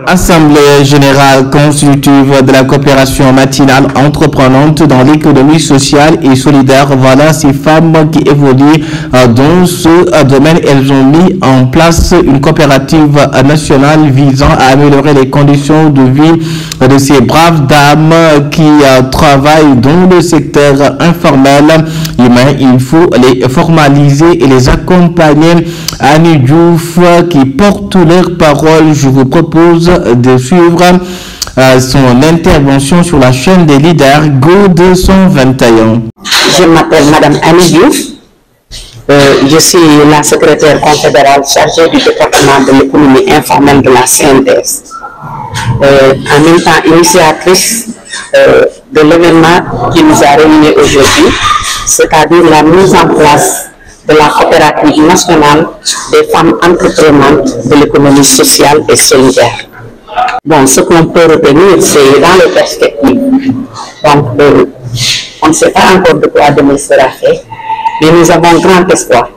Assemblée générale constitutive de la coopération matinale entreprenante dans l'économie sociale et solidaire. Voilà ces femmes qui évoluent dans ce domaine. Elles ont mis en place une coopérative nationale visant à améliorer les conditions de vie de ces braves dames qui travaillent dans le secteur informel. Il faut les formaliser et les accompagner. Annie Diouf qui porte leur parole. Je vous propose de suivre son intervention sur la chaîne des leaders Go 221. Je m'appelle Madame Annie Diouf. Je suis la secrétaire confédérale chargée du département de l'économie informelle de la CNTS. En même temps initiatrice de l'événement qui nous a réunis aujourd'hui, c'est-à-dire la mise en place de la coopérative nationale des femmes entreprenantes de l'économie sociale et solidaire. Bon, ce qu'on peut retenir, c'est dans les perspectives. Donc, on ne sait pas encore de quoi demain sera fait, mais nous avons grand espoir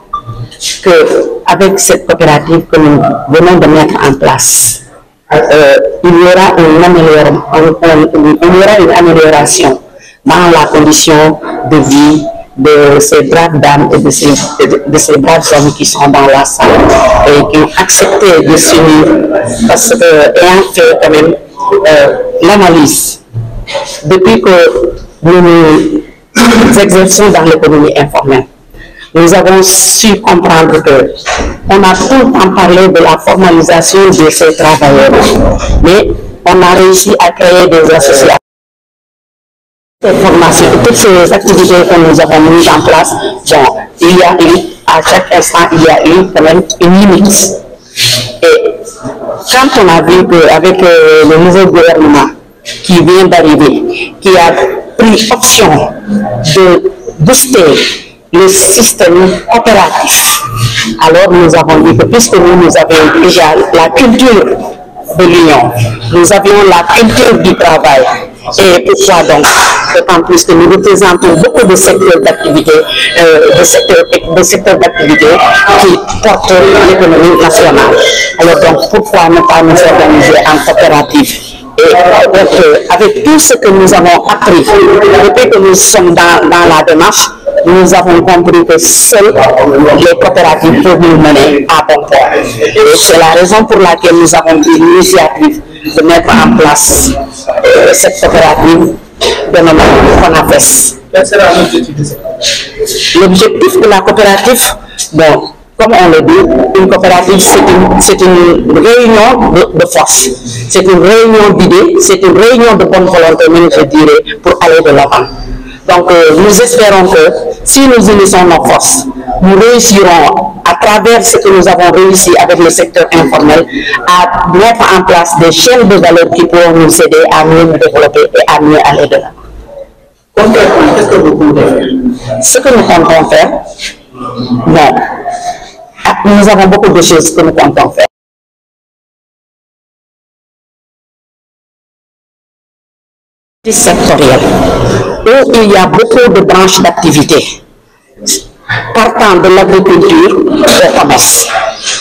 qu'avec cette coopérative que nous venons de mettre en place, il y aura une amélioration dans la condition de vie de ces braves dames et de ces braves hommes qui sont dans la salle et qui ont accepté de s'unir parce que, ayant fait quand même l'analyse, depuis que nous exerçons dans l'économie informelle, nous avons su comprendre qu'on a tout le temps parlé de la formalisation de ces travailleurs, mais on a réussi à créer des associations. Cette formation, toutes ces activités que nous avons mises en place, bon, il y a eu, à chaque instant, il y a eu quand même une limite. Et quand on a vu qu'avec le nouveau gouvernement qui vient d'arriver, qui a pris option de booster le système coopératif, alors nous avons dit que puisque nous avions déjà la culture de l'union, nous avions la culture du travail, et pourquoi donc, d'autant plus que nous représentons beaucoup de secteurs d'activité, de secteurs d'activité qui portent l'économie nationale. Alors donc, pourquoi ne pas nous organiser en coopérative? Et donc, avec tout ce que nous avons appris, depuis que nous sommes dans la démarche, nous avons compris que seules les coopératives peuvent nous mener à bon port. Et c'est la raison pour laquelle nous avons pris l'initiative de mettre en place cette coopérative dénommée CONAFES. Quel sera l'objectif de cette coopérative? L'objectif de la coopérative, bon, comme on le dit, une coopérative, c'est une réunion de force, c'est une réunion d'idées, c'est une réunion de bonne volonté, même je dirais, pour aller de l'avant. Donc, nous espérons que si nous unissons nos forces, nous réussirons, à travers ce que nous avons réussi avec le secteur informel, à mettre en place des chaînes de valeur qui pourront nous aider à mieux nous développer et à mieux aller de l'avant. Concrètement, qu'est-ce que vous comptez faire? Ce que nous comptons faire, bon, nous avons beaucoup de choses que nous comptons faire. Sectoriel, où il y a beaucoup de branches d'activité, partant de l'agriculture au commerce.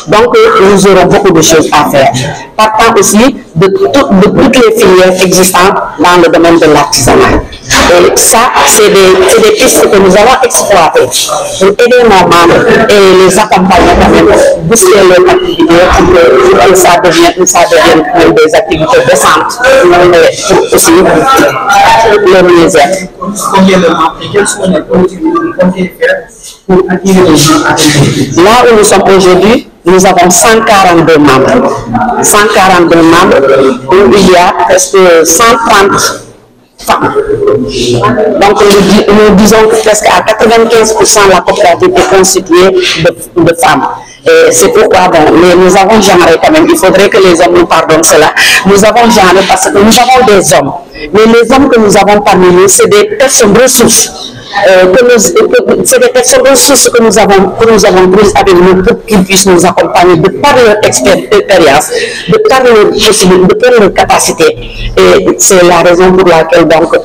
Donc, nous aurons beaucoup de choses à faire. Partant aussi de toutes les filières existantes dans le domaine de l'artisanat. Et ça, c'est des pistes que nous allons exploiter pour aider nos membres et les accompagner quand même, booster leur activité pour que ça devienne des activités décentes pour aussi le mieux-être. Combien de membres et quelles sont les politiques que vous comptez faire pour attirer les gens à l'intérieur? Là où nous sommes aujourd'hui, nous avons 142 membres. 142 membres où il y a presque 130 femmes. Donc nous disons que presque à 95% la coopérative est constituée de femmes. Et c'est pourquoi, bon, mais nous avons genré quand même, il faudrait que les hommes nous pardonnent cela. Nous avons genré parce que nous avons des hommes. Mais les hommes que nous avons parmi nous, c'est des personnes ressources. c'est des personnes ressources que nous avons prises avec nous pour qu'ils puissent nous accompagner de par leur expérience, de par leur possibilité, de par leur capacité. Et c'est la raison pour laquelle donc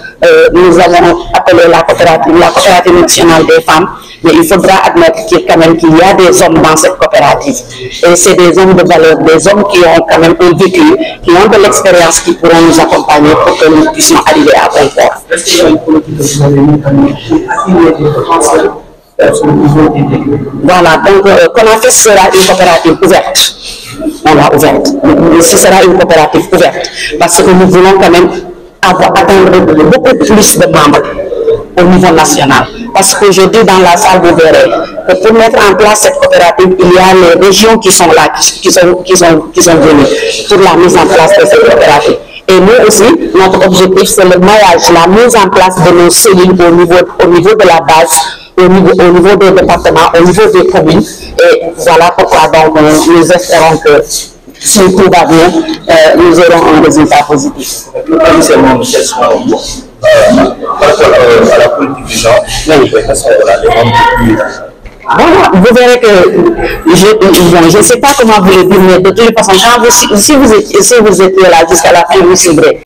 nous avons appelé la coopérative nationale des femmes. Mais il faudra admettre qu'il y a des hommes dans cette coopérative. Et c'est des hommes de valeur, des hommes qui ont quand même un vécu, qui ont de l'expérience, qui pourront nous accompagner pour que nous puissions arriver à bon port. Est-ce qu'il y a une politique que vous avez mis pour attirer des potentiels au niveau des... Voilà, donc Conafes sera une coopérative ouverte. On l'a ouverte. Ce sera une coopérative ouverte. Parce que nous voulons quand même atteindre beaucoup plus de membres au niveau national. Parce qu'aujourd'hui, dans la salle, vous verrez que pour mettre en place cette coopérative, il y a les régions qui sont là, qui sont venues pour la mise en place de cette coopérative. Et nous aussi, notre objectif, c'est le maillage, la mise en place de nos cellules au niveau de la base, au niveau des départements, au niveau des communes. Et voilà pourquoi donc, nous espérons que si tout va bien, nous aurons un résultat positif. Par rapport à la politique du genre, voilà, vous verrez que je ne sais pas comment vous le dire, mais de toute façon, si vous étiez là jusqu'à la fin, vous suivrez.